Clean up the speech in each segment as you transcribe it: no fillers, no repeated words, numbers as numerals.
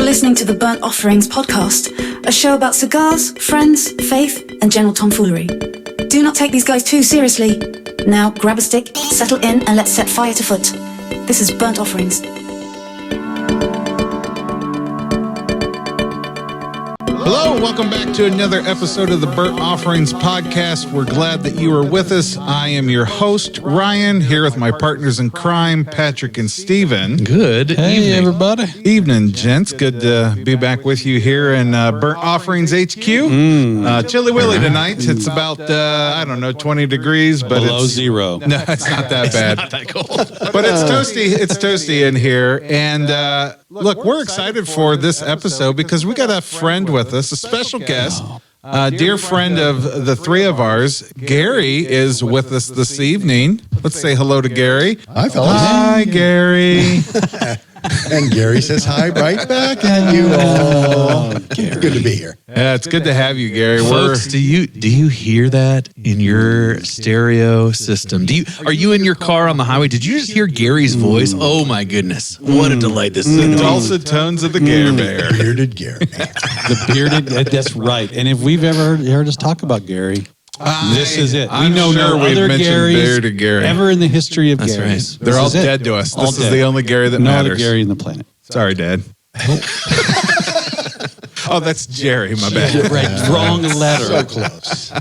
You're listening to the Burnt Offerings podcast, a show about cigars, friends, faith, and general tomfoolery. Do not take these guys too seriously. Now grab a stick, settle in, and let's set fire to foot. This is Burnt Offerings. Hello, welcome back to another episode of the Burnt Offerings podcast. We're glad that you are with us. I am your host, Ryan, here with my partners in crime, Patrick and Steven. Good evening, everybody. Evening, gents. Good to be back with you here in Burnt Offerings HQ. Chilly Willy tonight. It's about, 20 degrees. But below it's zero. No, it's not that bad. Not that cold. But it's toasty. It's toasty in here. And look, we're excited for this episode because we got a friend with us, a special guest, a dear friend of the three of ours. Gary is with us this evening. Let's say hello to Gary. Hi, fellas. Hi, Gary. And Gary says hi right back at you all. It's good to be here. Yeah, it's good to have you, Gary. Folks, do you hear that in your stereo system? Are you in your car on the highway? Did you just hear Gary's voice? Oh my goodness. What a delight this is. The dulcet tones of the Gare Bear. Bearded Gary. The bearded, that's right. And if we've ever heard us talk about Gary, this is it. I'm we know sure no we've other mentioned Garys Gary. ever in the history of That's Garys. right. They're all This is it. dead to us. All This is dead. the only Gary that No matters. other Gary in the planet. Sorry, Dad. Oh, that's Jerry. My bad. Right, wrong letter. So close.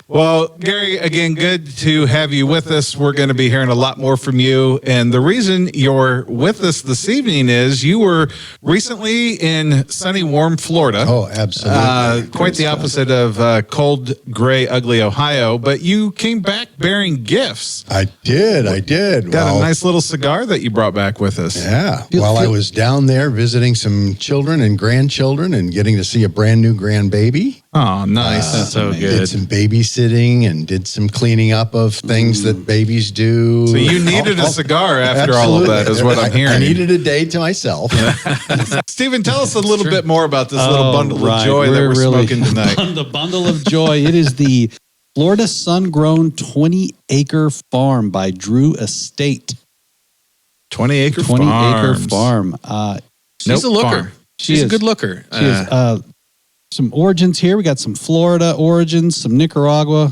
Well, Gary, again, good to have you with us. We're going to be hearing a lot more from you. And the reason you're with us this evening is you were recently in sunny, warm Florida. Oh, absolutely. Quite the opposite of cold, gray, ugly Ohio. But you came back bearing gifts. I did. Got a nice little cigar that you brought back with us. Yeah. While I was down there visiting some children and grandchildren and getting to see a brand new grandbaby. Oh, nice. That's so Did good. some babysitting and did some cleaning up of things that babies do. So you needed a cigar after all of that, is what I'm hearing. I needed a day to myself. Stephen, tell us a little bit more about this little bundle of joy that we're really smoking tonight. The bundle of joy. It is the Florida Sun-Grown 20-Acre Farm by Drew Estate. 20-acre 20-acre farm. She's a looker. farm. She's She a is. good looker. She is, some origins here. We got some Florida origins, some Nicaragua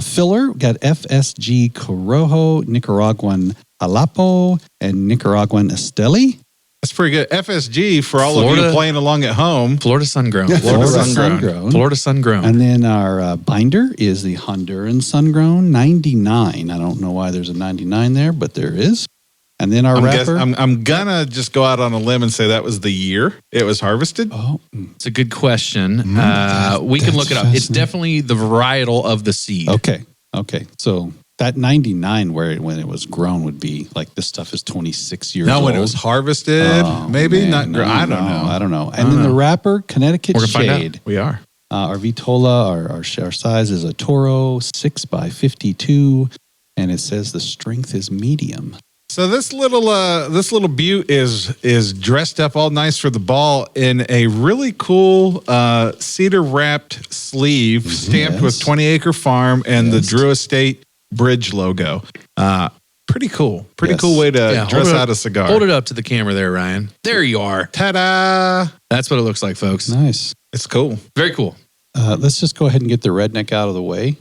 filler. We got FSG Corojo, Nicaraguan Jalapo, and Nicaraguan Esteli. That's pretty good. FSG, for all of Florida- you playing along at home. Florida sun-grown. Florida sun-grown. Florida sun-grown. And then our binder is the Honduran Sun-Grown 99. I don't know why there's a 99 there, but there is. And then our wrapper. I'm gonna just go out on a limb and say that was the year it was harvested. Oh, It's a good question. We can look it up. It's definitely the varietal of the seed. okay. So that 99 when it was grown would be like this stuff is 26 years old. No, when it was harvested, Oh, maybe man, not. I don't know. And then the wrapper, Connecticut We're gonna find Shade. out. We are. Our Vitola, our size is a Toro 6x52, and it says the strength is medium. So this little beaut is dressed up all nice for the ball in a really cool cedar wrapped sleeve stamped with 20-acre farm and the Drew Estate bridge logo. Pretty cool. Pretty cool way to dress out a cigar. Hold it up to the camera there, Ryan. There you are. Ta-da! That's what it looks like, folks. Nice. It's cool. Very cool. Let's just go ahead and get the redneck out of the way.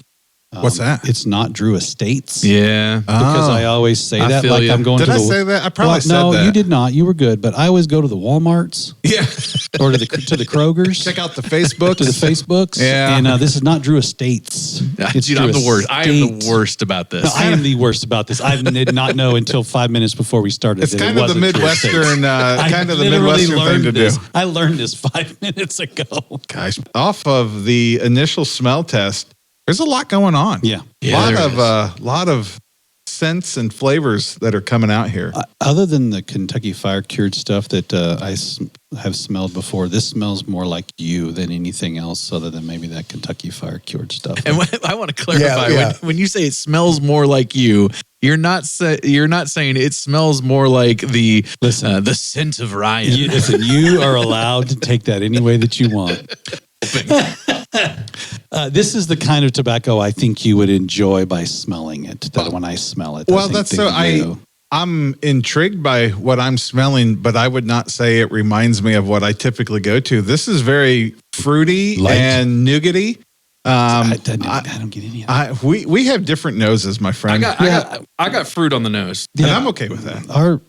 What's that? It's not Drew Estates. Yeah. Because I always say I that feel like ya. I'm going Did to I the... say that? I probably said no, that. you did not. You were good. But I always go to the Walmarts Yeah. or to the Kroger's. Check out the Facebook. To the Facebooks. Yeah. And this is not Drew Estates. Dude, I'm the worst. I am the worst about this. No, I am the worst about this. I did not know until 5 minutes before we started. It's that kind it of the wasn't Drew Midwestern, Estates. kind of the literally Midwestern thing learned to this. do. I learned this 5 minutes ago. Gosh, off of the initial smell test, there's a lot going on. Yeah. Lot of scents and flavors that are coming out here. Other than the Kentucky Fire Cured stuff that I have smelled before, this smells more like you than anything else other than maybe that Kentucky Fire Cured stuff. And I want to clarify, Yeah. When you say it smells more like you, you're not saying it smells more like the scent of Ryan. You are allowed to take that any way that you want. This is the kind of tobacco I think you would enjoy by smelling it. That when I smell it, Well, I think that's that so. you- I'm intrigued by what I'm smelling, but I would not say it reminds me of what I typically go to. This is very fruity Light. and nougaty. I don't get any of that. We have different noses, my friend. I got fruit on the nose. And I'm okay with that.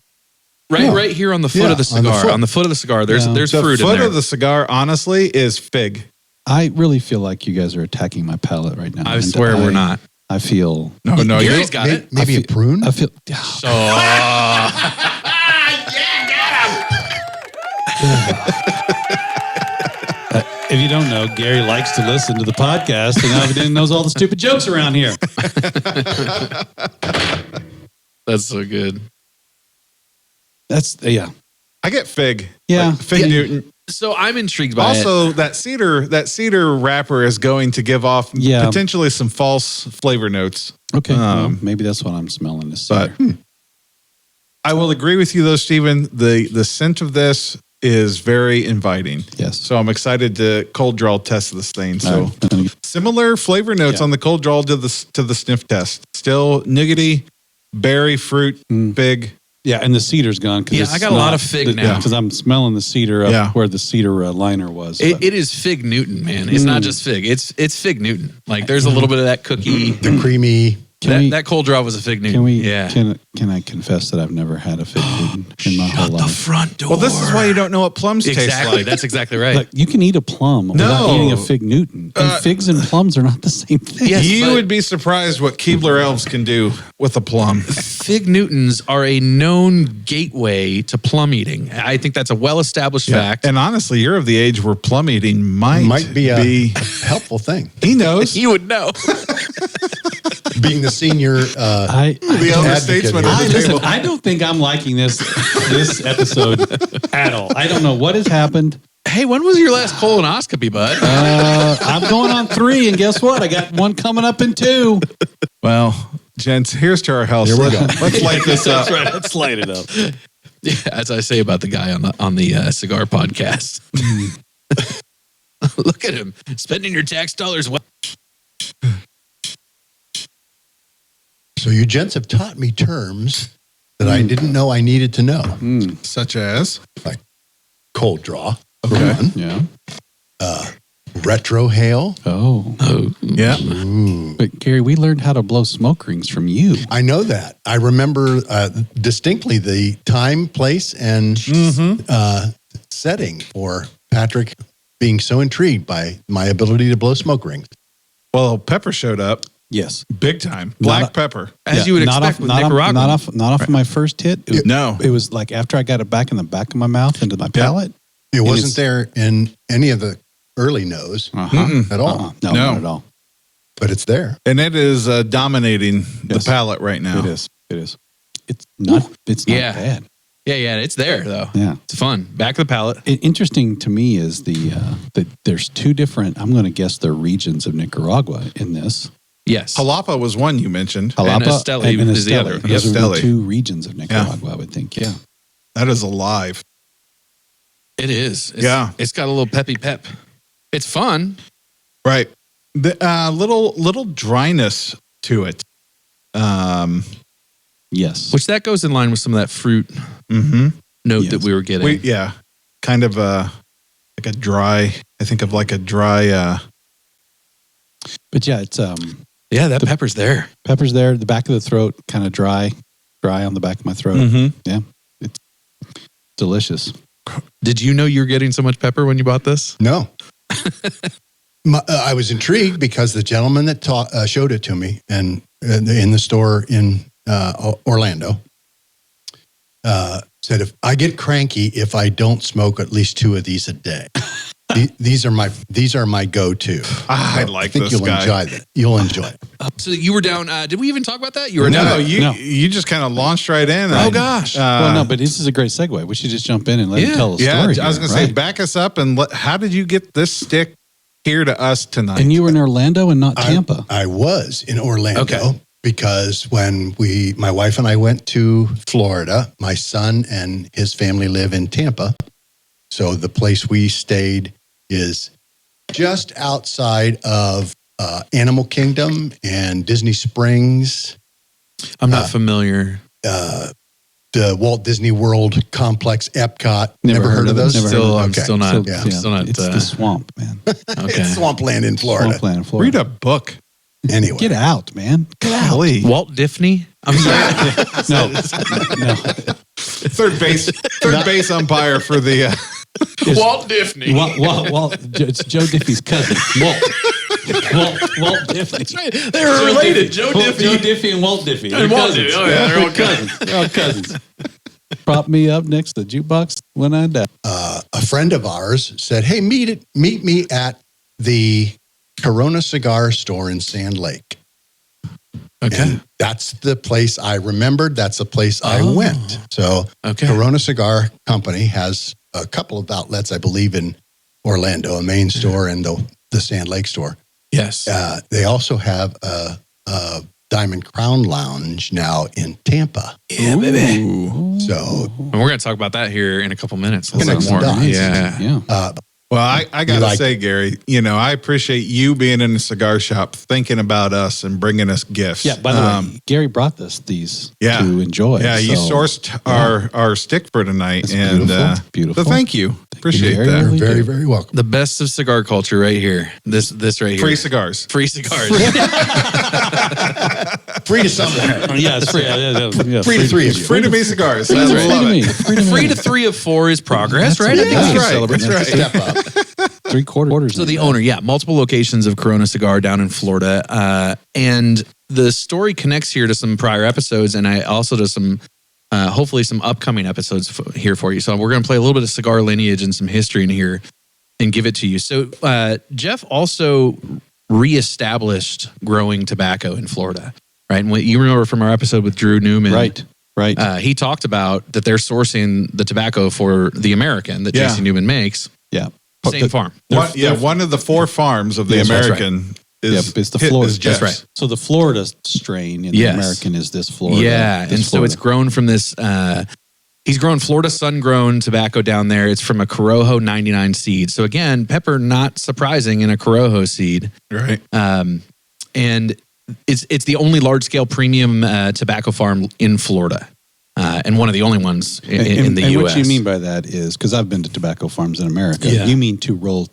Right here on the foot of the cigar. On the foot of the cigar, there's The fruit in foot there. of the cigar, honestly, is fig. I really feel like you guys are attacking my palate right now. I And swear we're not. I feel. No, Gary's got it. Maybe a prune? I feel. So, If you don't know, Gary likes to listen to the podcast, and now he knows all the stupid jokes around here. that's so good. That's I get fig. Yeah. Like fig Yeah. Newton. So I'm intrigued by it. Also, that cedar wrapper is going to give off potentially some false flavor notes. Okay. Well, maybe that's what I'm smelling. This cedar. But I will agree with you, though, Stephen. The scent of this is very inviting. Yes. So I'm excited to cold draw test this thing. So All right. similar flavor notes on the cold draw to the sniff test. Still nougaty, berry, fruit, fig. Yeah, and the cedar's gone. Yeah, I got a lot of fig now. because I'm smelling the cedar up where the cedar liner was. It is fig Newton, man. It's not just fig. It's fig Newton. Like there's a little bit of that cookie. The creamy. That cold draw was a fig Newton. Can we? Yeah. Can I confess that I've never had a fig Newton in my whole Shut the life? front door. Well, this is why you don't know what plums taste Exactly. like. That's exactly right. Like, you can eat a plum without No. eating a fig Newton, and figs and plums are not the same thing. Yes, You but- would be surprised what Keebler elves can do with a plum. Fig Newtons are a known gateway to plum eating. I think that's a well-established fact. And honestly, you're of the age where plum eating might be a helpful thing. He knows. You would know. Being the senior The elder advocate statesman here. at the Listen, table. I don't think I'm liking this episode at all. I don't know what has happened. Hey, when was your last colonoscopy, bud? I'm going on 3, and guess what? I got one coming up in 2. Well, gents, here's to our health. Here we go. Let's light this up. That's right. Let's light it up. Yeah, as I say about the guy on the cigar podcast. Look at him spending your tax dollars well. So you gents have taught me terms that I didn't know I needed to know. Such as? Cold draw. Okay. One. Yeah. Retrohale. Oh. Yeah. But Gary, we learned how to blow smoke rings from you. I know that. I remember distinctly the time, place, and setting for Patrick being so intrigued by my ability to blow smoke rings. Well, pepper showed up Yes. big time. Black pepper. As you would expect with Nicaraguan. Not off of my first hit. No. It was like after I got it back in the back of my mouth into my palate. It And wasn't it's- there in any of the early nose at all, No, No. not at all. but it's there. And it is dominating the Yes. palate right now. It is. It is. It's not. It's not Yeah. bad. Yeah, it's there though. Yeah. It's fun. Back of the palate. Interesting to me is that there's 2 different. I'm going to guess they're regions of Nicaragua in this. Yes. Jalapa was one you mentioned. And Esteli is the other. Those are Esteli. the 2 regions of Nicaragua, I would think. Yeah. That is alive. It is. It's got a little peppy pep. It's fun. Right. The little dryness to it. Yes. Which that goes in line with some of that fruit note that we were getting. Kind of like a dry. I think of like a dry. But yeah, it's Yeah, that pepper's there. pepper's there. The back of the throat, kind of dry on the back of my throat. Mhm. Yeah, it's delicious. Did you know you were getting so much pepper when you bought this? No. I was intrigued because the gentleman that showed it to me and in the store in Orlando said, if I get cranky if I don't smoke at least 2 of these a day. These are my go-to. I like I think this you'll guy. enjoy that. You'll enjoy it. So you were down. Did we even talk about that? You were No, down. you just kind of launched right in. Oh, gosh. Well, no, but this is a great segue. We should just jump in and let him tell the Yeah, story. I was going to say, back us up and how did you get this stick here to us tonight? And you were in Orlando and not Tampa. I was in Orlando Okay. because when my wife and I went to Florida, my son and his family live in Tampa. So the place we stayed is just outside of Animal Kingdom and Disney Springs. I'm not familiar. the Walt Disney World complex, Epcot. Never heard of those? Never heard Still, of I'm Okay. still not. Yeah. I'm still not. It's the swamp, man. Okay. It's swampland in Florida. Swampland in Florida. Read a book. Anyway. Get out, man. Get out. Golly. Walt Disney. I'm sorry. No. Third base umpire for the. Walt Disney. It's Joe Diffie's cousin. Walt Diffie. That's right. They were related. Joe Diffie. Joe Diffie and Walt Diffie. And Walt Diffie. Oh yeah, they're all cousins. They're all cousins. Prop me up next to the jukebox when I die. A friend of ours said, "Hey, meet me at the Corona Cigar store in Sand Lake." Okay. And that's the place I remembered. That's the place I went. So Okay. Corona Cigar Company has a couple of outlets, I believe, in Orlando, a main store and the Sand Lake store. Yes. They also have a Diamond Crown Lounge now in Tampa. Yeah, baby. So And we're going to talk about that here in a couple minutes. Let's Connect talk some more. dots. Yeah. Well, I got to like say, Gary, I appreciate you being in the cigar shop, thinking about us and bringing us gifts. Yeah, by the way, Gary brought these yeah. to enjoy. Yeah, you so- sourced our stick for tonight. It's and beautiful. Beautiful. So thank you. Appreciate Gary. that. Really you're very, do. very welcome. The best of cigar culture right here. This right here. Free cigars. Free cigars. Free to someone. Yeah, it's free. Yeah, Free to three of you. Free to me cigars. Free I to love me. it. Free to 3 of 4 is progress, right? I think That's we can right. celebrate That's that. right. Step up. 3/4. So the owner, multiple locations of Corona Cigar down in Florida. And the story connects here to some prior episodes and I also to some, hopefully some upcoming episodes here for you. So we're going to play a little bit of cigar lineage and some history in here and give it to you. So Jeff also reestablished growing tobacco in Florida, right? And what you remember from our episode with Drew Newman. Right. He talked about that they're sourcing the tobacco for the American that Yeah. JC Newman makes. Yeah. Same farm. One of the 4 farms of the Yes, that's American is it's the Florida. is Jeff's. That's right. So the Florida strain and Yes. the American is this Florida. Yeah, this and so it's Florida. grown from this. He's grown Florida sun-grown tobacco down there. It's from a Corojo 99 seed. So again, pepper not surprising in a Corojo seed, Right. and it's the only large-scale premium tobacco farm in Florida, and one of the only ones in the and U.S. what you mean by that is because I've been to tobacco farms in America. Yeah. You mean to roll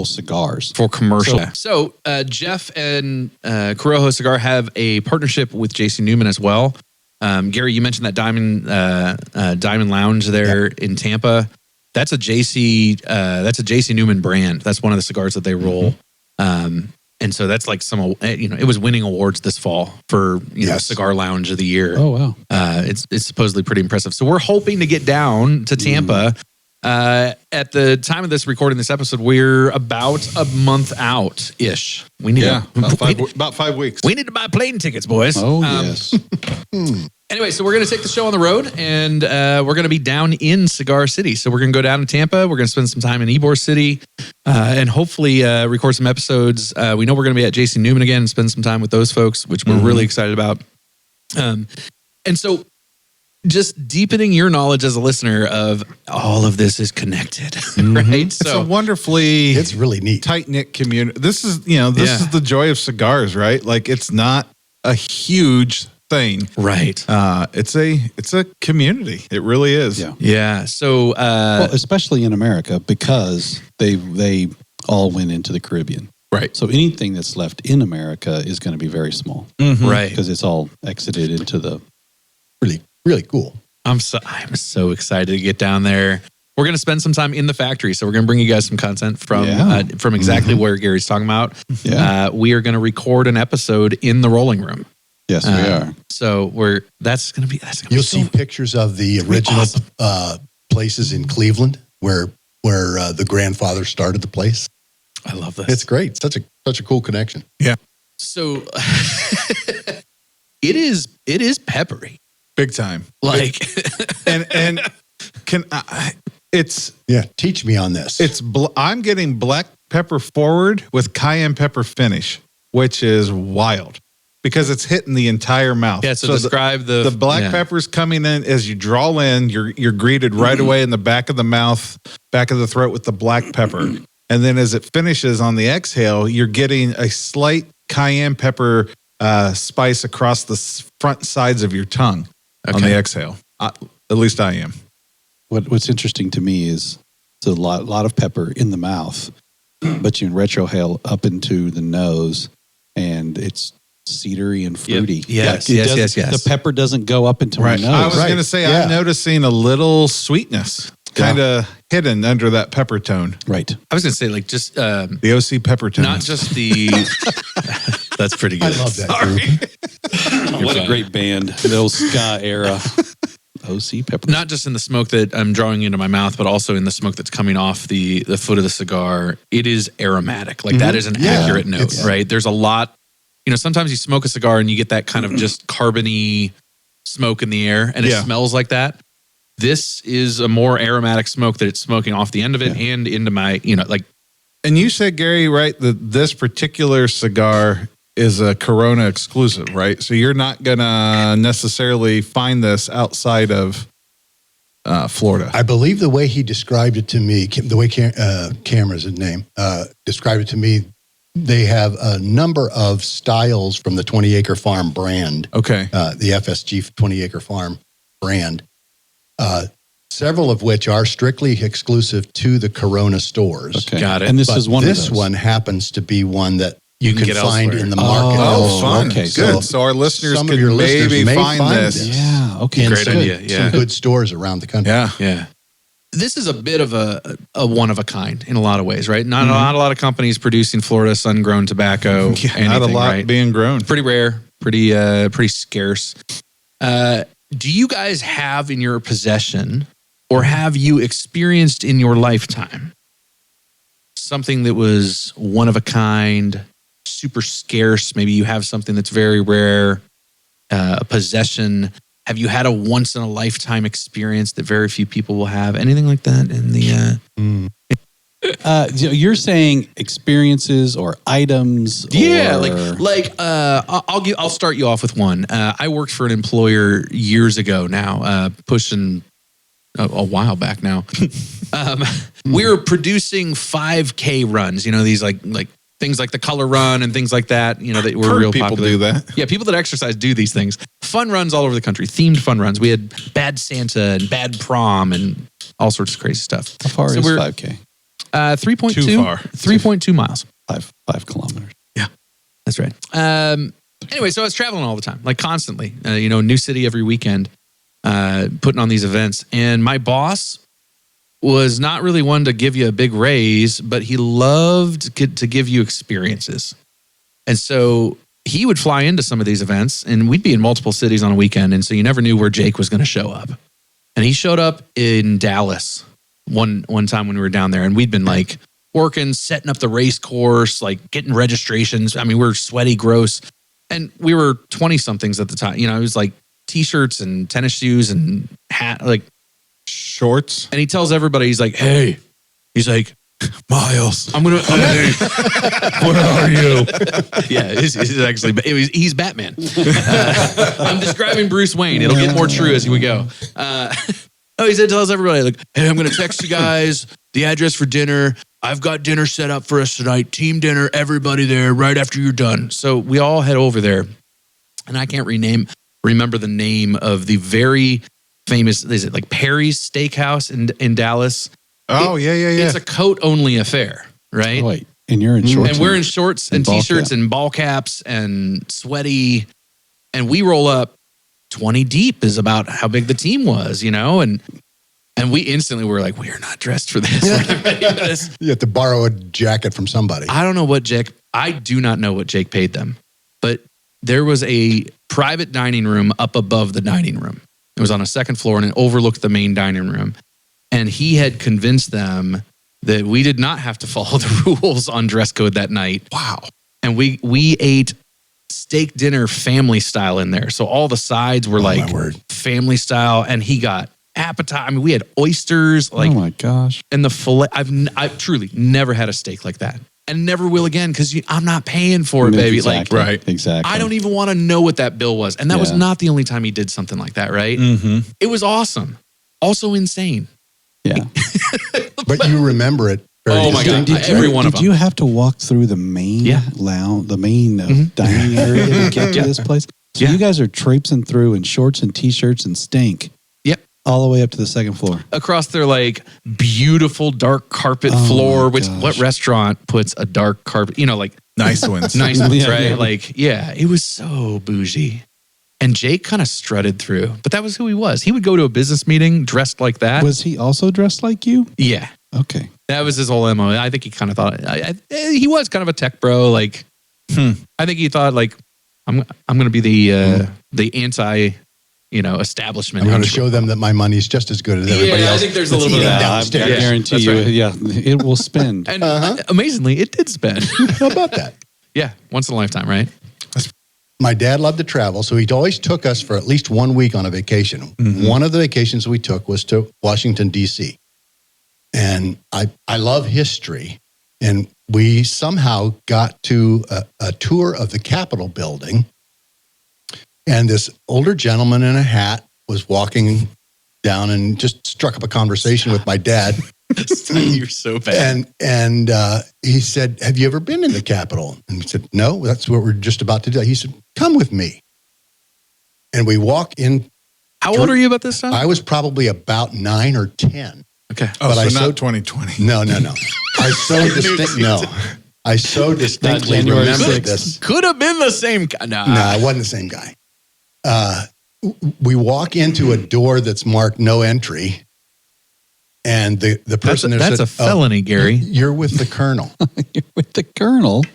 cigars. For commercial. So Jeff and Corojo Cigar have a partnership with JC Newman as well. Gary, you mentioned that Diamond Lounge there in Tampa. That's a JC Newman brand. That's one of the cigars that they roll. And so that's like it was winning awards this fall for Yes. Cigar Lounge of the Year. Oh wow. It's supposedly pretty impressive. So we're hoping to get down to Tampa. At the time of this recording this episode, we're about a month out ish. We need About 5 weeks. we need to buy plane tickets, boys. Oh yes. Anyway, so we're going to take the show on the road, and we're going to be down in Cigar City. So we're going to go down to Tampa. We're going to spend some time in Ybor City, and hopefully record some episodes. We know we're going to be at JC Newman again and spend some time with those folks, which we're really excited about. And so just deepening your knowledge as a listener of all of this is connected, right? It's a wonderfully It's really neat. tight-knit community. This is is the joy of cigars, right? Like it's not a huge thing. right. It's a community. It really is. Yeah. Yeah. So, Well, especially in America because they all went into the Caribbean. right. So anything that's left in America is going to be very small Right. because it's all exited into the. Really, really cool. I'm so excited to get down there. We're going to spend some time in the factory, so we're going to bring you guys some content from exactly where Gary's talking about. Yeah. We are going to record an episode in the rolling room. Yes, we are. So that's going to be You'll see pictures of the original awesome. places in Cleveland where the grandfather started the place. I love this. It's great. Such a cool connection. So it is peppery. Big time. Like And can it's Yeah, teach me on this. I'm getting black pepper forward with cayenne pepper finish, which is wild because it's hitting the entire mouth. yeah. So describe the black yeah. pepper's coming in as you draw in. You're greeted right away in the back of the mouth, back of the throat with the black pepper, and then as it finishes on the exhale, you're getting a slight cayenne pepper spice across the front sides of your tongue on the exhale. At least I am. What's interesting to me is it's a lot of pepper in the mouth, but you retrohale up into the nose, and it's cedary and fruity. Yes. The pepper doesn't go up into my nose. I was going to say, Yeah. I'm noticing a little sweetness kind of hidden under that pepper tone. Right. I was going to say, like, just The OC pepper tone. not just the. That's pretty I good. love that group. What a great band. The old ska era. OC pepper. Not just in the smoke that I'm drawing into my mouth, but also in the smoke that's coming off the foot of the cigar. It is aromatic. Like that is an accurate note, right? There's a lot. Sometimes you smoke a cigar and you get that kind of just carbony smoke in the air, and it smells like that. This is a more aromatic smoke that it's smoking off the end of it and into my, And you said, Gary, right, that this particular cigar is a Corona exclusive, right? So you're not going to necessarily find this outside of Florida. I believe the way he described it to me, the way Cameron's his name, described it to me, they have a number of styles from the 20 Acre Farm brand. Okay. The FSG 20 Acre Farm brand. Several of which are strictly exclusive to the Corona stores. Okay. Got it. And this But is one this of those. one happens to be one that you can can get find elsewhere. in the market. Oh, fun. Okay, Good. So our listeners some of can your listeners maybe may find this. Yeah. Okay. in Great some, idea, yeah. some good stores around the country. Yeah. Yeah. This is a bit of a one of a kind in a lot of ways, right? Not a lot of companies producing Florida sun-grown tobacco. Yeah, not a lot right? being grown. Pretty rare, pretty scarce. Do you guys have in your possession, or have you experienced in your lifetime, something that was one of a kind, super scarce? Maybe you have something that's very rare, a possession. Have you had a once in a lifetime experience that very few people will have? Anything like that in the? You're saying experiences or items? Yeah, or... I'll start you off with one. I worked for an employer years ago now, pushing a while back now. We were producing 5K runs. These like things like the Color Run and things like that. That were real people popular. do that. Yeah, people that exercise do these things. Fun runs all over the country. Themed fun runs. We had Bad Santa and Bad Prom and all sorts of crazy stuff. How far is 5K? 3.2. Too far. 3.2 miles. 5 kilometers. Yeah, that's right. Anyway, so I was traveling all the time, like constantly. New city every weekend, putting on these events. And my boss was not really one to give you a big raise, but he loved to give you experiences. And so he would fly into some of these events, and we'd be in multiple cities on a weekend. And so you never knew where Jake was going to show up. And he showed up in Dallas one time when we were down there, and we'd been like working, setting up the race course, like getting registrations. I mean, we were sweaty, gross. And we were 20 somethings at the time. It was like t-shirts and tennis shoes and hat, like Shorts. and he tells everybody, he's like, hey, Miles, I'm going to, where are you? Yeah, he's Batman. I'm describing Bruce Wayne. It'll get more true as we go. He tells everybody, like, hey, I'm going to text you guys the address for dinner. I've got dinner set up for us tonight. Team dinner, everybody there right after you're done. So we all head over there. And I can't remember the name of the very famous, is it like Perry's Steakhouse in Dallas? Oh, yeah. It's a coat-only affair, right? Oh, wait. And you're in shorts. And we're in shorts and ball t-shirts cap. and ball caps and sweaty. And we roll up 20 deep is about how big the team was, and we instantly were like, we are not dressed for this. We're not ready for this. You have to borrow a jacket from somebody. I do not know what Jake paid them, but there was a private dining room up above the dining room. It was on a second floor and it overlooked the main dining room. And he had convinced them that we did not have to follow the rules on dress code that night. Wow. And we ate steak dinner family style in there. So all the sides were like family style, and he got appetite. I mean, we had oysters, like, oh my gosh. and the fillet. I've truly never had a steak like that, and never will again, because I'm not paying for it, baby. Exactly. Like, right. Exactly. I don't even want to know what that bill was. And that was not the only time he did something like that, right? Mm-hmm. It was awesome. Also insane. Yeah. But you remember it very Oh my God. distinctly. Every one of Did them. you have to walk through the main lounge, the main dining area to get to this place? So you guys are traipsing through in shorts and t-shirts and stink. Yep. All the way up to the second floor. across their like beautiful dark carpet floor. Which what restaurant puts a dark carpet? You know, like Nice ones. nice ones, Yeah, right? yeah. Like, yeah, it was so bougie. And Jake kind of strutted through, but that was who he was. He would go to a business meeting dressed like that. Was he also dressed like you? Yeah, Okay. that was his whole MO. I think he kind of thought he was kind of a tech bro. Like, I think he thought like, I'm going to be the anti, establishment. I'm going to show them that my money's just as good as everybody else. I think there's a little that's bit of eating that. I downstairs. guarantee that's you, right. yeah, it will spend. And amazingly, it did spend. How about that? Yeah, once in a lifetime, right? My dad loved to travel, so he always took us for at least 1 week on a vacation. One of the vacations we took was to Washington, D.C. And I love history. And we somehow got to a tour of the Capitol building. And this older gentleman in a hat was walking down and just struck up a conversation with my dad. You're so bad. And he said, "Have you ever been in the Capitol?" And we said, "No, that's what we're just about to do." He said, "Come with me." And we walk in. How old are you about this time? I was probably about 9 or 10. Okay. Oh, But so I not so- 2020. No. I so distinctly January remember 6th. this. Could have been the same guy. No, I wasn't the same guy. We walk into a door that's marked "No Entry," and the person there That's said, a felony, Gary. "You're with the colonel." You're with the colonel.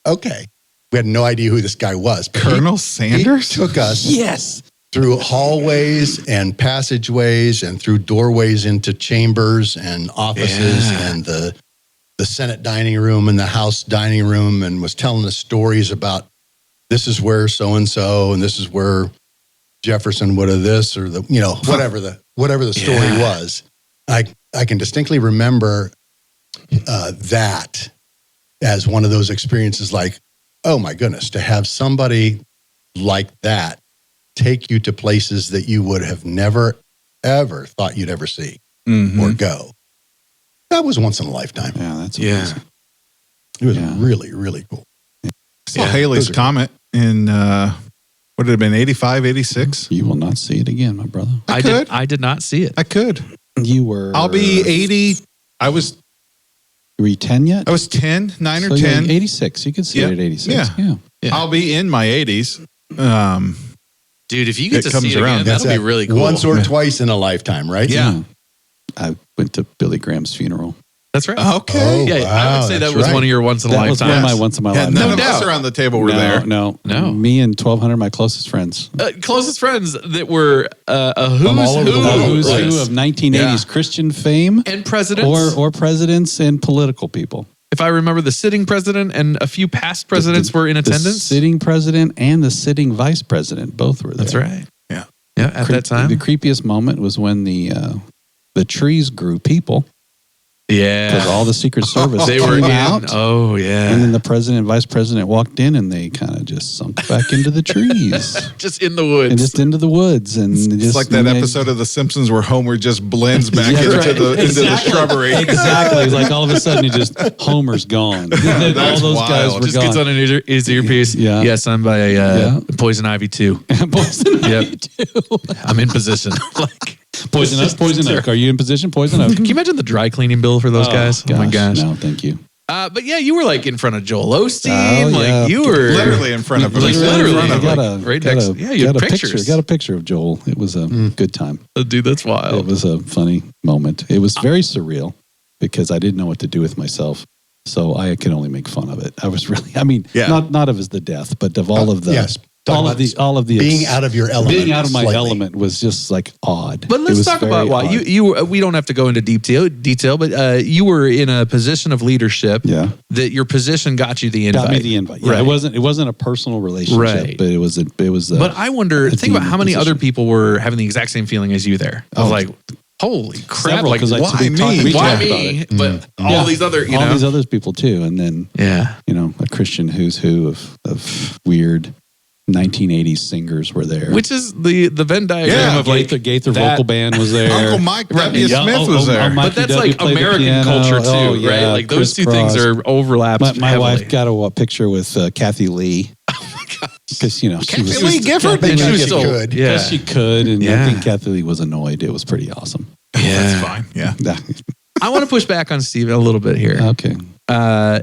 Okay. We had no idea who this guy was. but Colonel he Sanders? took us Yes. through hallways and passageways and through doorways into chambers and offices and the Senate dining room and the House dining room, and was telling us stories about this is where so-and-so and this is where Jefferson would have this or whatever the story was. I can distinctly remember that as one of those experiences like, oh my goodness, to have somebody like that take you to places that you would have never, ever thought you'd ever see or go. That was once in a lifetime. Yeah, that's Yeah. amazing. It was Yeah. really, really cool. I saw Haley's those are- Comet in, what had it been, 85, 86? You will not see it again, my brother. I could. I did not see it. I could. You were. I'll be 80. Were you 10 yet? I was 10, 9 or So, yeah, 10. 86. You could see Yeah. it at 86. Yeah. Yeah. I'll be in my 80s. Dude, if you get It to comes see it around. again, that'll be really cool. Once or twice in a lifetime, right? Yeah. I went to Billy Graham's funeral. That's right. Okay. Oh, Yeah, I wow, would say that that's was right. one of your once in a That was lifetime. one of my once in my Yeah, life. none No of us doubt. around the table were there. No. No. Me and 1,200 my closest friends. Closest friends that were a who's From all over the who, world. A who's right. who of 1980s Christian fame and presidents. or presidents and political people. If I remember, the sitting president and a few past presidents were in The attendance. sitting president and the sitting vice president both were there. That's right. Yeah. Yeah. At that time. The creepiest moment was when the trees grew people Yeah. because all the Secret Service They were came in. out. Oh, yeah. And then the president and vice president walked in and they kind of just sunk back into the trees just in the woods. and just into the woods. And It's just like that episode of The Simpsons where Homer just blends back Yeah, into right. into the shrubbery. Exactly. It's like all of a sudden, it just Homer's gone. all That's those guys wild. were just gone. gets on his earpiece. Yeah. Yes, I'm by Yeah. Poison Ivy 2. Poison Yep. Ivy too. I'm in position. Like Poison Oak. Poison Oak. Are you in position? Poison Oak. Can you imagine the dry cleaning bill for those guys? Oh my gosh. No, thank you. But yeah, you were like in front of Joel Osteen. Oh, yeah. Like you were Literally in front of him. Like, Literally, literally, I got like, a, right got next- a, yeah, you had got a pictures. picture. Got a picture of Joel. It was a good time. Oh, dude, that's It wild. was a funny moment. It was very surreal because I didn't know what to do with myself. So I could only make fun of it. I was really, not of the death, but of all of the, yes. all of the being out of your element. being out of my slightly. element was just like odd. But It let's was talk very about why odd. you. We don't have to go into detail, but you were in a position of leadership. Yeah. That your position got you the invite. got me the invite. Yeah, Right. it wasn't a personal relationship, Right. but it was. But I wonder. a Think about team how many position. other people were having the exact same feeling as you there. Of Oh, like, holy crap! several, Like, 'cause I- why we talked- me? we Why talked about me? it. But all Yeah. these other, all these other people too, and then yeah. a Christian who's who of weird 1980s singers were there. Which is the Venn diagram Yeah. of like Gaither that- vocal band was there. Uncle Mike W. Yeah, Smith was there. Mikey But that's W. like played the American piano. culture too, Oh, yeah, right? Like those two crisscross. things are overlapped. My heavily. wife got a picture with Kathy Lee. Because, you know, she Kathy Lee Gifford? They she was she still- could. Yeah. Yes, she could. And Yeah. I think Kathy Lee was annoyed. It was pretty awesome. That's fine. Yeah. I want to push back on Steve a little bit here. Okay.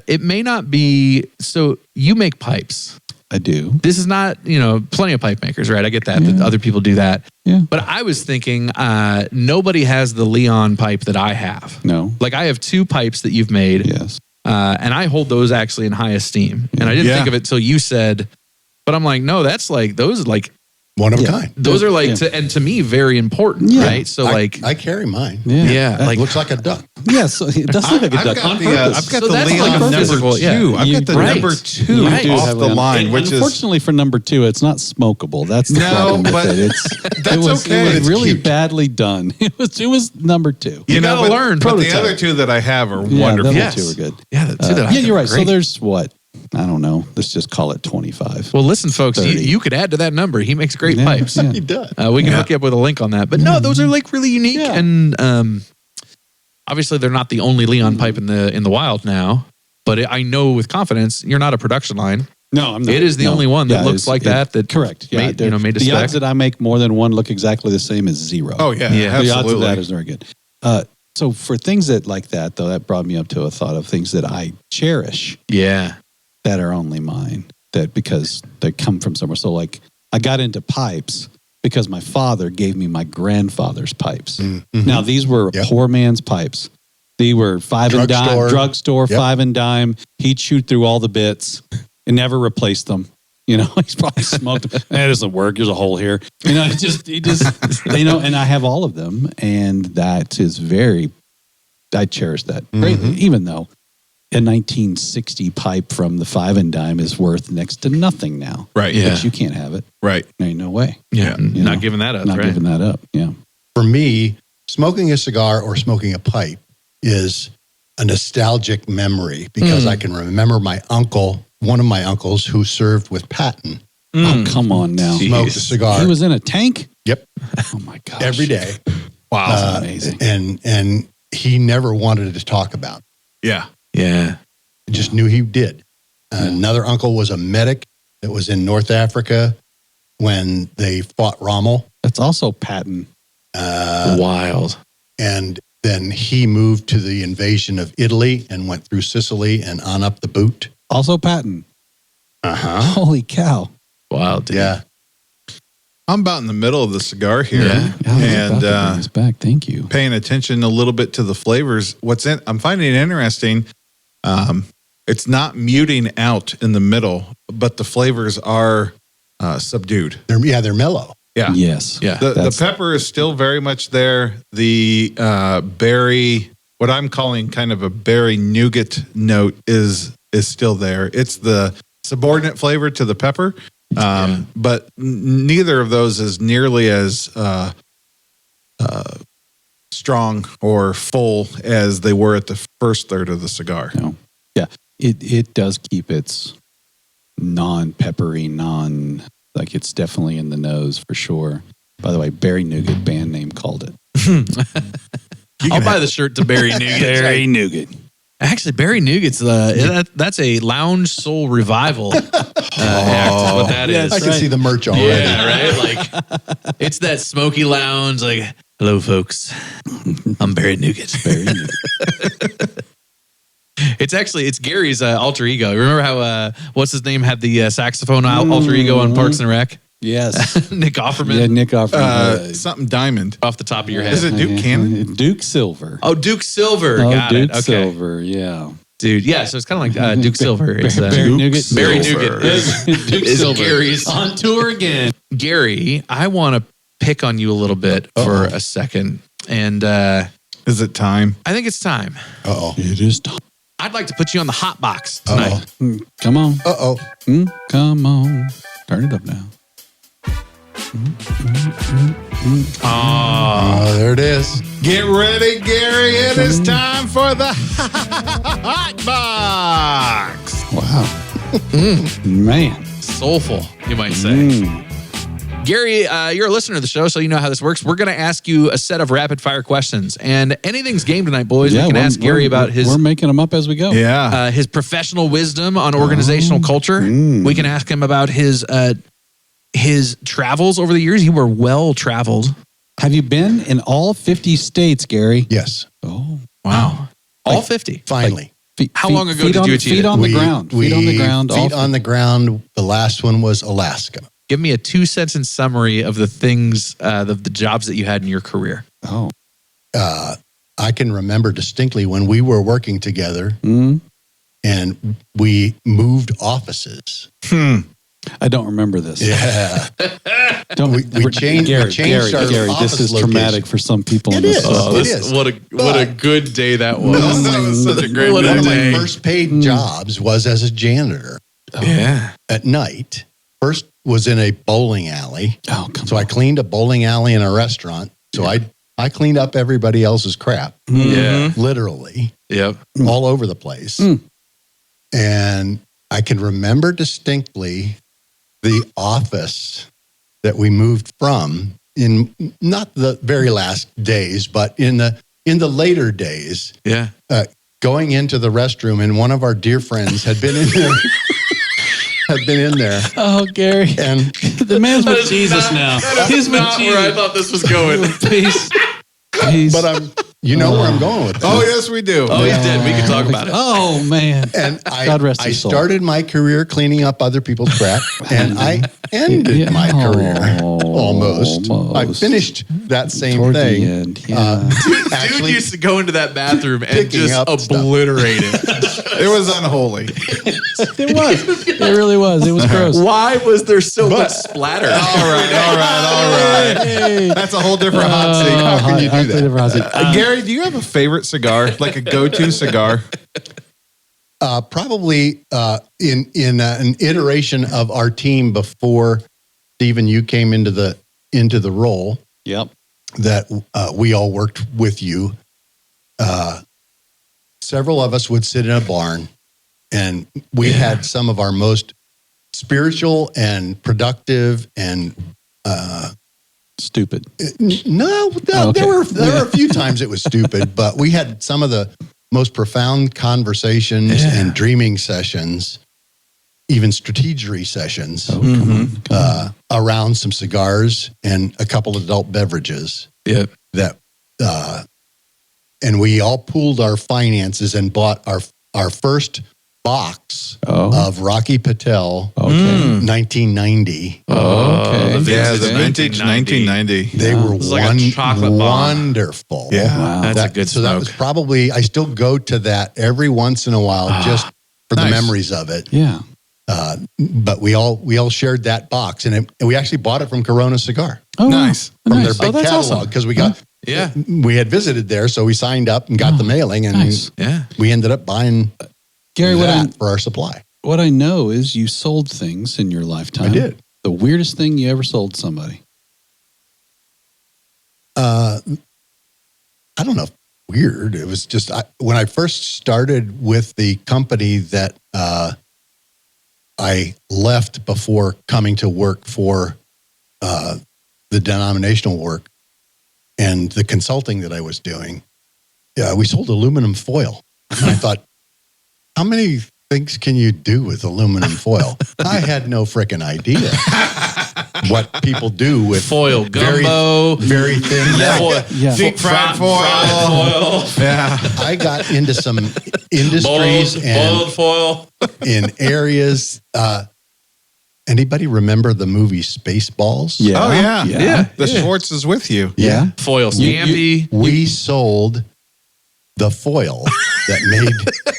It may not be, so you make pipes. I do. This is not, plenty of pipe makers, right? I get that other people do that. Yeah. But I was thinking, nobody has the Leon pipe that I have. No. Like I have 2 pipes that you've made. Yes. And I hold those actually in high esteem. And I didn't think of it till you said, but I'm like, no, that's like, those like, One of a kind. those are like, Yeah. to me, very important, Yeah. right? So I carry mine. yeah, It like, looks like a duck. Yeah, so it does look like a duck on purpose. I've got So the that's Leon like a number physical- 2. yeah. I've got the Right. number 2 You do off have the Leon. line, And which is unfortunately for number 2, it's not smokable. That's the No, problem with but it. that's it was, okay. It was It's really cute. badly done. It was number 2. You gotta learn. But the Prototype. other 2 that I have are Yeah, wonderful. the Yes. other 2 are good. yeah, the two that I Yeah, have you're are right. So great. there's what? I don't know. Let's just call it 25. Well, listen, folks, 30. you could add to that number. He makes great Yeah, pipes. yeah. He does. We can hook you up with a link on that. But no, those are like really unique. Yeah. And obviously, they're not the only Leon pipe in the wild now. But I know with confidence, you're not a production line. No, I'm not. It is the only one that looks it's- like that correct. Yeah, made, made to the spec. odds that I make more than one look exactly the same is 0. Oh, yeah. Yeah. The odds of Absolutely. that is very good. So for things that like that, though, that brought me up to a thought of things that I cherish Yeah. that are only mine, that because they come from somewhere. So like I got into pipes because my father gave me my grandfather's pipes. Mm-hmm. Now these were Yep. poor man's pipes. They were drugstore, Yep. 5 and dime. He'd shoot through all the bits and never replaced them. He's probably smoked them. That doesn't work. There's a hole here. He just, and I have all of them. And that is I cherish that greatly, even though a 1960 pipe from the 5 and dime is worth next to nothing now. Right. Yeah. But you can't have it. Right. There ain't no way. Yeah. You Not know, giving that up, Not right? giving that up. Yeah. For me, smoking a cigar or smoking a pipe is a nostalgic memory because I can remember one of my uncles who served with Patton, Oh, come on now. smoked a cigar. He was in a tank? Yep. Oh my gosh. Every day. Wow. That's amazing. And he never wanted to talk about it. yeah. Yeah. Just knew he did. Another uncle was a medic that was in North Africa when they fought Rommel. That's also Patton. Wild. And then he moved to the invasion of Italy and went through Sicily and on up the boot. Also Patton. Uh-huh. Holy cow. Wild, dude. Yeah. I'm about in the middle of the cigar here. Yeah. I was about And to bring this back. Thank you. paying attention a little bit to the flavors. I'm finding it interesting. It's not muting out in the middle, but the flavors are subdued. They're mellow. Yeah. Yes. Yeah. The pepper is still very much there. The berry, what I'm calling kind of a berry nougat note is still there. It's the subordinate flavor to the pepper. But neither of those is nearly as strong or full as they were at the first third of the cigar. No. Yeah. It does keep its non-peppery, like it's definitely in the nose for sure. By the way, Berry Nougat band name called it. I'll buy the shirt to Berry Nougat. Berry Nougat. Actually, Berry Nougat's that's a lounge soul revival act is what that is. I can see the merch already. Yeah, right? Like, it's that smoky lounge, like, hello, folks. I'm Berry Nougat. Berry Nougat. It's Gary's alter ego. Remember how, what's his name, had the saxophone alter ego on Parks and Rec? Yes. Nick Offerman? Yeah, Nick Offerman. Something diamond. Off the top of your head. Is it Duke Cannon? Duke Silver. Oh, Duke Silver. Oh, Got Duke it. Okay. Silver, yeah. Dude, yeah, so it's kind of like Duke Silver. It's, Berry Nougat. Berry Silver. Nougat is Duke Silver. Gary's. On tour again. Gary, I want to pick on you a little bit for a second. And Is it time? I think it's time. Uh-oh. It is time. I'd like to put you on the hot box tonight. Come on. Uh-oh. Come on. Turn it up now. Oh, there it is. Get ready, Gary. It is time for the hot box. Wow. Man. Soulful, you might say. Gary, you're a listener to the show, so you know how this works. We're going to ask you a set of rapid fire questions, and anything's game tonight, boys. We can ask Gary about his. We're making them up as we go. Yeah. His professional wisdom on organizational culture. We can ask him about his travels over the years. You were well traveled. Have you been in all 50 states, Gary? Yes. Oh, wow! All 50. Finally. How long ago did you achieve it? Feet on the ground. Feet on the ground. Feet on the ground. The last one was Alaska. Give me a 2-sentence summary of the things, the jobs that you had in your career. Oh. I can remember distinctly when we were working together and we moved offices. I don't remember this. Yeah. We changed Gary, our Gary, office this is location. traumatic for some people. It in this is. stuff. It is. What a good day that was. That was such a great One of day. my first paid jobs was as a janitor Yeah. at night. First was in a bowling alley. Oh, come So on. I cleaned a bowling alley in a restaurant. So I cleaned up everybody else's crap, Yeah. literally, Yep. all over the place. And I can remember distinctly the office that we moved from in not the very last days, but in the later days, Yeah. going into the restroom, and one of our dear friends had been in there. Oh, Gary. And The man's with Jesus now. He's with Jesus. thought this was going. Please. but you know where I'm going with this. Oh, yes, we do. Oh, he's dead. We can talk about it. Oh, man. And God rest I his soul. started my career cleaning up other people's crap, and I ended my career almost. I finished that same Toward thing. the end, yeah. Dude Actually, used to go into that bathroom and picking just up stuff. obliterate it. It was unholy. It was. It really was. It was gross. Why was there so much splatter? All right. Hey. That's a whole different hot seat. How can you do that? Different hot seat. Gary, do you have a favorite cigar? Like a go-to cigar? probably in an iteration of our team before Stephen, you came into the role. Yep. That we all worked with you. Several of us would sit in a barn, and we had some of our most spiritual and productive and Stupid. no, Okay. there were a few times it was stupid, but we had some of the most profound conversations and dreaming sessions, even strategery sessions around some cigars and a couple adult beverages. Yep. That and we all pooled our finances and bought our first box of Rocky Patel, 1990. Okay. The vintage 1990. They were like a chocolate bomb. wonderful. Yeah. Wow. That's a good So that smoke. was probably, I still go to that every once in a while just for the Nice. memories of it. Yeah. But we all shared that box, and we actually bought it from Corona Cigar Oh, Nice. from Nice. their big that's catalog awesome. because we got. Yeah. We had visited there, so we signed up and got the mailing, and nice. Yeah. we ended up buying Gary, that for our supply. what I know is you sold things in your lifetime. I did. The weirdest thing you ever sold somebody. I don't know. If weird. It was just when I first started with the company that I left before coming to work for the denominational work and the consulting that I was doing. Yeah, we sold aluminum foil. And I thought, how many things can you do with aluminum foil? I had no frickin' idea what people do with Foil gumbo. very thin. Yeah. Deep fried foil. Yeah. I got into some industries and foil. in areas. Anybody remember the movie Spaceballs? Yeah. Oh, yeah. Yeah. The Schwartz is with you. Yeah. Foil scampi. We sold the foil that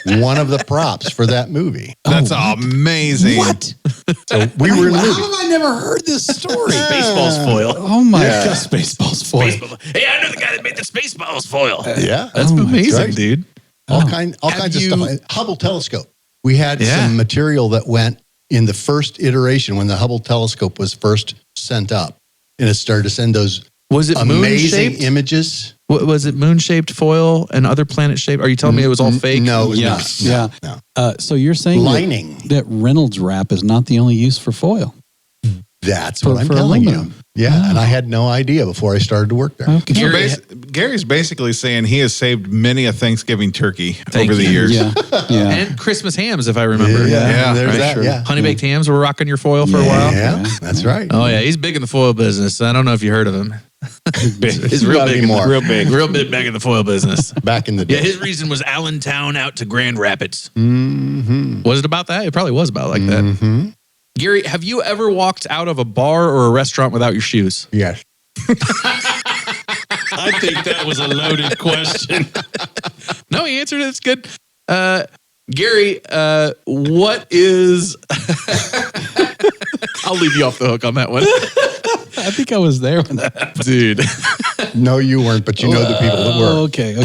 made one of the props for that movie. That's amazing. What? So we were in the How movie. have I never heard this story? Spaceballs foil. Oh my God. Spaceballs foil. Hey, I know the guy that made the Spaceballs foil. Yeah, That's Oh my amazing, God. dude. all kinds of stuff. Hubble telescope. We had some material that went in the first iteration when the Hubble telescope was first sent up, and it started to send those Was it moon amazing shaped? images. Was it moon shaped foil and other planet shaped? Are you telling me it was all fake? No, it was Yeah. not. Yeah. No. So you're saying Lining. that Reynolds wrap is not the only use for foil? That's what I'm for telling aluminum. you. Yeah, and I had no idea before I started to work there. Okay. Gary's basically saying he has saved many a Thanksgiving turkey over the you. years. Yeah. Yeah. And Christmas hams, if I remember. Yeah, there's right, that. Sure. Yeah, Honey baked hams were rocking your foil for a while. yeah, that's right. Oh yeah, he's big in the foil business. I don't know if you heard of him. Big. He's real Gotta big, be more. Real big. real big back in the foil business. Back in the Yeah, day. his reason was Allentown out to Grand Rapids. Mm-hmm. Was it about that? It probably was about like that. Mm-hmm. Gary, have you ever walked out of a bar or a restaurant without your shoes? Yes. I think that was a loaded question. No, he answered it. It's good. Gary, what is... I'll leave you off the hook on that one. I think I was there when that happened. Dude. No, you weren't, but you know the people that were. Okay.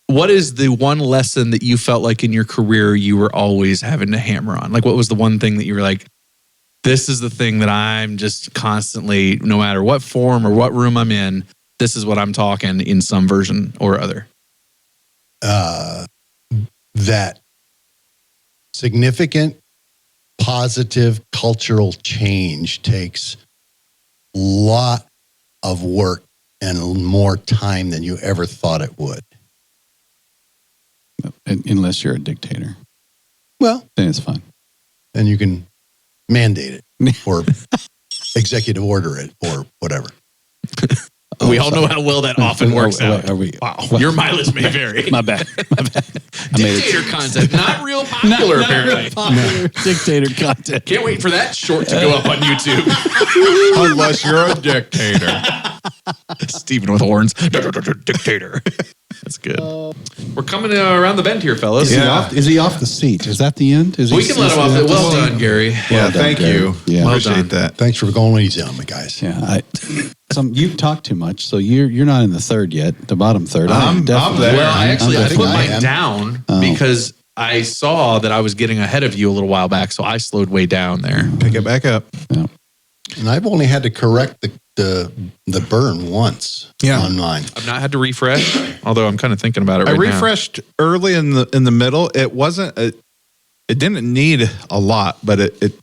What is the one lesson that you felt like in your career you were always having to hammer on? Like, what was the one thing that you were like, this is the thing that I'm just constantly, no matter what form or what room I'm in, this is what I'm talking in some version or other? That significant positive cultural change takes a lot of work and more time than you ever thought it would. Unless you're a dictator, Well, then it's fun. then you can mandate it or executive order it or whatever. We all know how well that often works out. Are we? Wow. Your mileage may vary. My bad. Dictator content, not real popular apparently. Popular dictator content. Can't wait for that short to go up on YouTube. Unless you're a dictator. Stephen with horns. Dictator. That's good. We're coming around the bend here, fellas. Is he off the seat? Is that the end? We can let him off. Well done, Gary. Yeah, done, thank Gary. you. Yeah. Well Appreciate done. that. Thanks for going easy on me, guys. Yeah, you talk too much, so you're not in the third yet. The bottom third. I'm definitely there. Well, I put definitely mine am. down Oh. because I saw that I was getting ahead of you a little while back, so I slowed way down there. Pick it back up. And I've only had to correct the burn once on mine. I've not had to refresh, although I'm kind of thinking about it I right now. refreshed early in the middle. It wasn't. It didn't need a lot, but it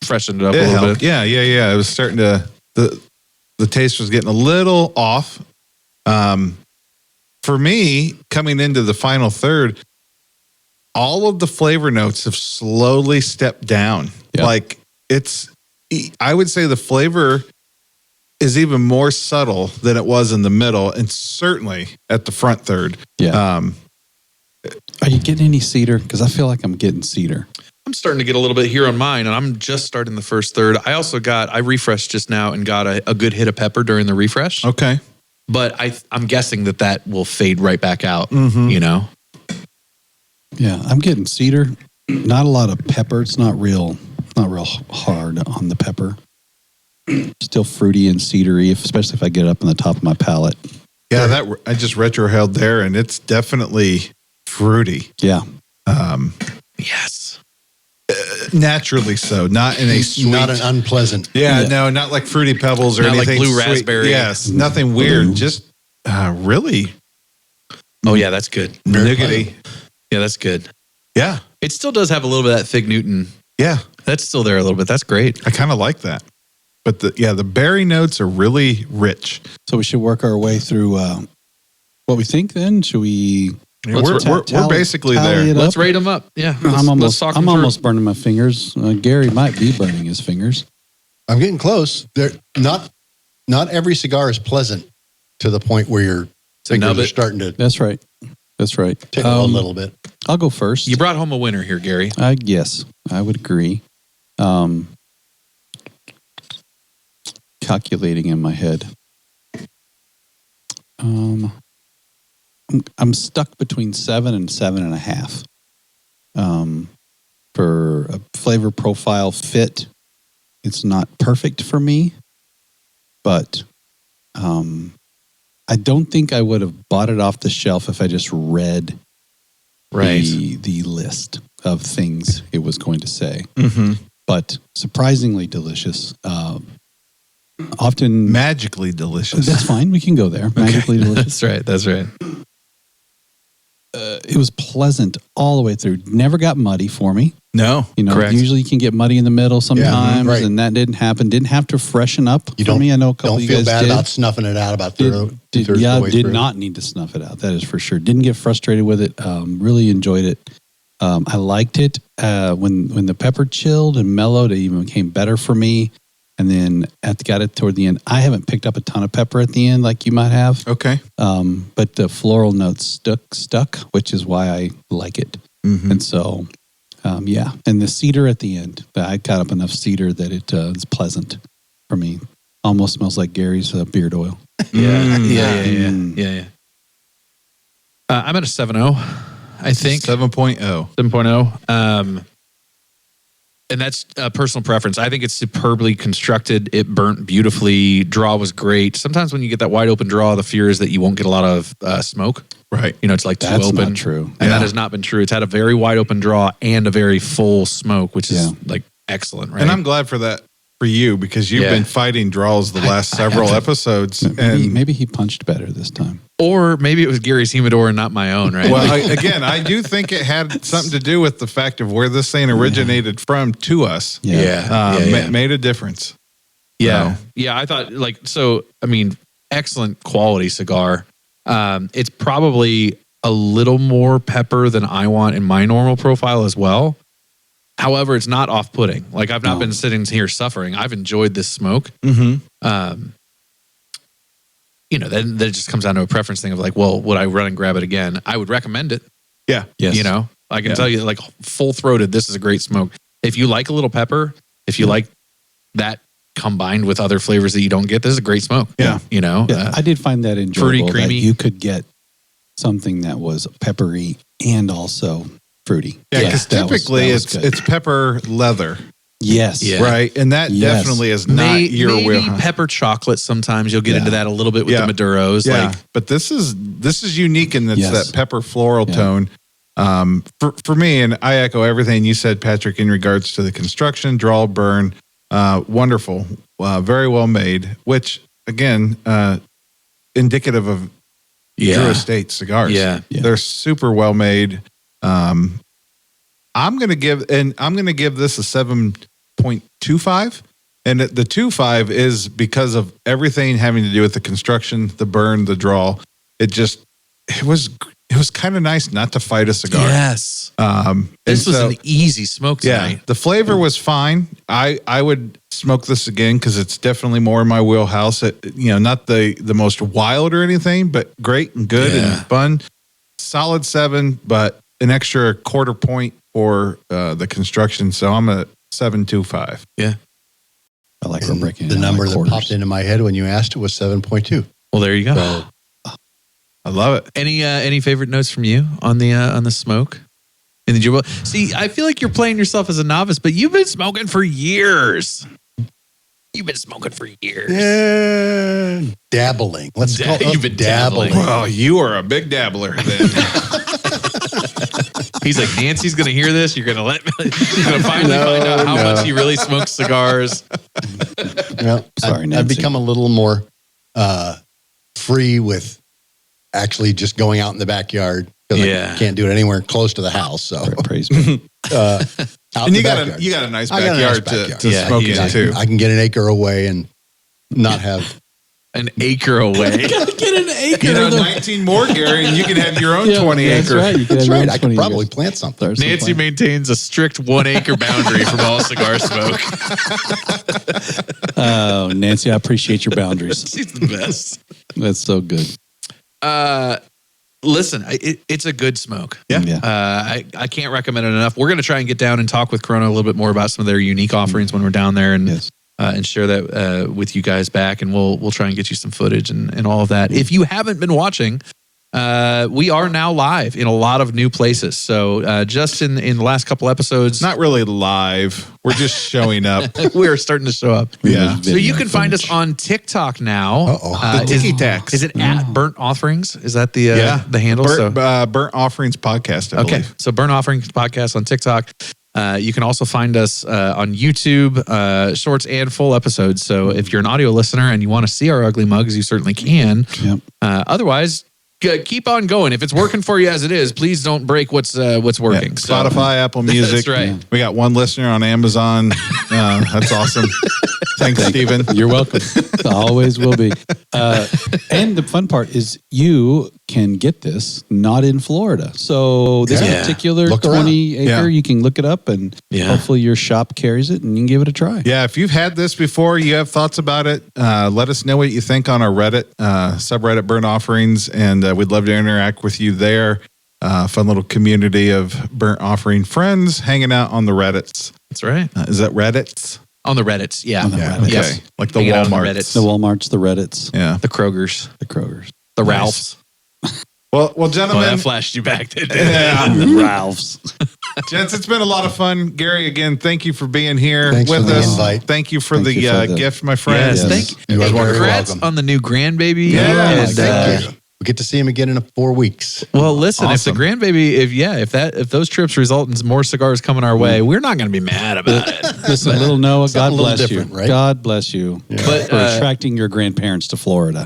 Freshened it up a little helped. bit. Yeah. It was starting to the taste was getting a little off. For me, coming into the final third, all of the flavor notes have slowly stepped down. Yeah. Like I would say the flavor is even more subtle than it was in the middle, and certainly at the front third. Yeah. Are you getting any cedar? Because I feel like I'm getting cedar. I'm starting to get a little bit here on mine, and I'm just starting the first third. I refreshed just now and got a good hit of pepper during the refresh. Okay. But I'm guessing that will fade right back out, Mm-hmm. you know? Yeah, I'm getting cedar. Not a lot of pepper. It's not real hard on the pepper. Still fruity and cedary, especially if I get it up on the top of my palate. Yeah, that I just retrohaled there, and it's definitely fruity. Yeah. Yes. Naturally so, not in a sweet. Not an unpleasant. Yeah, no, not like Fruity Pebbles or Not like anything. blue sweet. raspberry. Yes, nothing weird. Blue. Just really Oh, yeah, that's good. nougaty. Yeah, that's good. Yeah, It still does have a little bit of that Fig Newton. yeah, That's still there a little bit. That's great. I kind of like that. But the berry notes are really rich. So we should work our way through what we think then. Should we? We're basically tally there. it Let's up? rate them up. Yeah. I'm let's talk them I'm through. almost burning my fingers. Gary might be burning his fingers. I'm getting close. They're not every cigar is pleasant to the point where your fingers nub are it. starting to That's right. That's right. tickle a little bit. I'll go first. You brought home a winner here, Gary. Yes, I would agree. Calculating in my head. I'm stuck between 7 and 7.5. For a flavor profile fit, it's not perfect for me, but I don't think I would have bought it off the shelf if I just read the list of things it was going to say. Mm-hmm. But surprisingly delicious. Often Magically delicious. that's fine. We can go there. Magically delicious. That's right. That's right. it was pleasant all the way through. Never got muddy for me. No, correct. Usually you can get muddy in the middle sometimes, right. and that didn't happen. Didn't have to freshen up for me. I know a couple of you guys Don't feel bad did. about snuffing it out about two-thirds Did of the way through. not need to snuff it out. That is for sure. Didn't get frustrated with it. Really enjoyed it. I liked it when the pepper chilled and mellowed. It even became better for me. And then got it toward the end. I haven't picked up a ton of pepper at the end like you might have. Okay. But the floral notes stuck, which is why I like it. Mm-hmm. And so, yeah. And the cedar at the end. I got up enough cedar that it's pleasant for me. Almost smells like Gary's beard oil. Yeah. Mm. Yeah. I'm at a 7.0, I think. 7.0. 7.0. And that's personal preference. I think it's superbly constructed. It burnt beautifully. Draw was great. Sometimes when you get that wide open draw, the fear is that you won't get a lot of smoke. Right. It's like too That's open. not true. And that has not been true. It's had a very wide open draw and a very full smoke, which is like excellent, right? And I'm glad for that for you because you've been fighting draws the last several episodes. Maybe he punched better this time. Or maybe it was Gary's humidor and not my own, right? Well, I do think it had something to do with the fact of where this thing originated from to us. Made a difference. Yeah. Yeah, I thought excellent quality cigar. It's probably a little more pepper than I want in my normal profile as well. However, it's not off-putting. Like I've not been sitting here suffering. I've enjoyed this smoke. Mm-hmm. Then it just comes down to a preference thing of like, well, would I run and grab it again? I would recommend it. Yeah. Yes. I can tell you like full-throated, this is a great smoke. If you like a little pepper, if you like that combined with other flavors that you don't get, this is a great smoke. Yeah. I did find that enjoyable. Fruity, creamy. That you could get something that was peppery and also fruity. Yeah, because typically it's pepper leather. Yes. Yeah. Right. And that definitely is not your maybe wheelhouse. Pepper chocolate. Sometimes you'll get into that a little bit with the Maduros. Yeah. But this is unique in that pepper floral tone. For me, and I echo everything you said, Patrick, in regards to the construction, draw, burn, wonderful, very well made, which again, indicative of Drew Estate cigars. Yeah. They're super well made. I'm going to give this a 7.25, and the 2.5 is because of everything having to do with the construction, the burn, the draw. It was kind of nice not to fight a cigar. Yes. This was an easy smoke tonight. Yeah, the flavor was fine. I would smoke this again because it's definitely more in my wheelhouse. Not the most wild or anything, but great and good and fun. Solid 7, but an extra quarter point for the construction. So I'm at 7.25. Yeah. I like we're breaking the number that popped into my head when you asked it was 7.2. Well, there you go. So, I love it. Any favorite notes from you on the smoke? And did you see? I feel like you're playing yourself as a novice, but you've been smoking for years. Yeah, dabbling. Let's call it. You've been dabbling. Well, you are a big dabbler then. He's like, Nancy's going to hear this. You're going to finally find out how much he really smokes cigars. Well, Sorry, Nancy. I've become a little more free with actually just going out in the backyard because I can't do it anywhere close to the house. So Praise me. And you got a nice backyard to smoke in too. I can get an acre away and not have an acre away. Get an acre. 19 more, Gary, and you can have your own 20 acre. Right. You That's right. I could probably plant something. Nancy maintains a strict 1 acre boundary from all cigar smoke. Oh, Nancy, I appreciate your boundaries. She's the best. That's so good. Listen, it's a good smoke. Yeah. I can't recommend it enough. We're going to try and get down and talk with Corona a little bit more about some of their unique offerings when we're down there and share that with you guys back. And we'll try and get you some footage and all of that. If you haven't been watching, we are now live in a lot of new places. So just in the last couple episodes, Not really live. We're just showing up. we're starting to show up. Yeah. So you can find us on TikTok now. The Tiki Tacs. Is it at Burnt Offerings? Is that the handle? Burnt Offerings Podcast, I believe. So Burnt Offerings Podcast on TikTok. You can also find us on YouTube, shorts and full episodes. So if you're an audio listener and you want to see our ugly mugs, you certainly can. Yep. Otherwise, keep on going. If it's working for you as it is, please don't break what's working. So- Spotify, Apple Music. That's right. We got one listener on Amazon. That's awesome. Thanks, Steven. You're welcome. Always will be. And the fun part is you can get this not in Florida. So this particular Look 20 acre, Yeah. you can look it up and hopefully your shop carries it and you can give it a try. Yeah, if you've had this before, you have thoughts about it, let us know what you think on our Reddit, subreddit Burnt Offerings, and we'd love to interact with you there. Fun little community of Burnt Offering friends hanging out on the Reddits. That's right. Is that Reddits? On the Reddits. Yeah. On the Reddits. Okay. Yes. Like the Hanging out on the Walmarts. Reddits. The Walmarts, the Reddits, Yeah. The Krogers. the Krogers. The Nice. Ralphs. Well, Oh, gentlemen, that flashed you back, didn't it? yeah. Ralphs. Gents, it's been a lot of fun. Gary, again, thank you for being here Thanks with for the us. invite. Thank you for Thank the you for the- gift, my friend. Yes, Yes. thank you. You are Hey, very congrats welcome. on the new grandbaby. Yeah, And, thank you. We get to see him again in 4 weeks. Well, listen, Awesome. if the grandbaby, if those trips result in more cigars coming our way, we're not going to be mad about it. Listen, little Noah, God Something a little bless you. different, right? God bless you But, for attracting your grandparents to Florida.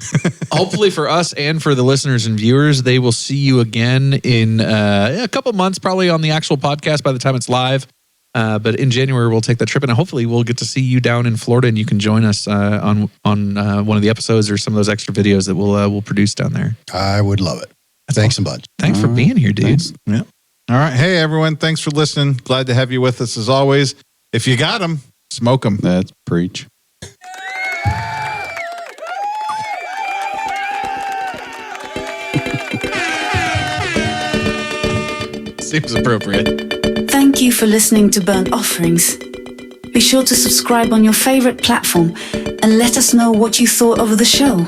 Hopefully for us and for the listeners and viewers, they will see you again in a couple months, probably on the actual podcast by the time it's live. But in January, we'll take that trip, and hopefully we'll get to see you down in Florida, and you can join us on one of the episodes or some of those extra videos that we'll produce down there. I would love it. Thanks a bunch. Thanks for being here, dude. Thanks. Yeah. All right. Hey, everyone. Thanks for listening. Glad to have you with us as always. If you got them, smoke them. That's preach. Seems appropriate. Thank you for listening to Burnt Offerings. Be sure to subscribe on your favorite platform and let us know what you thought of the show.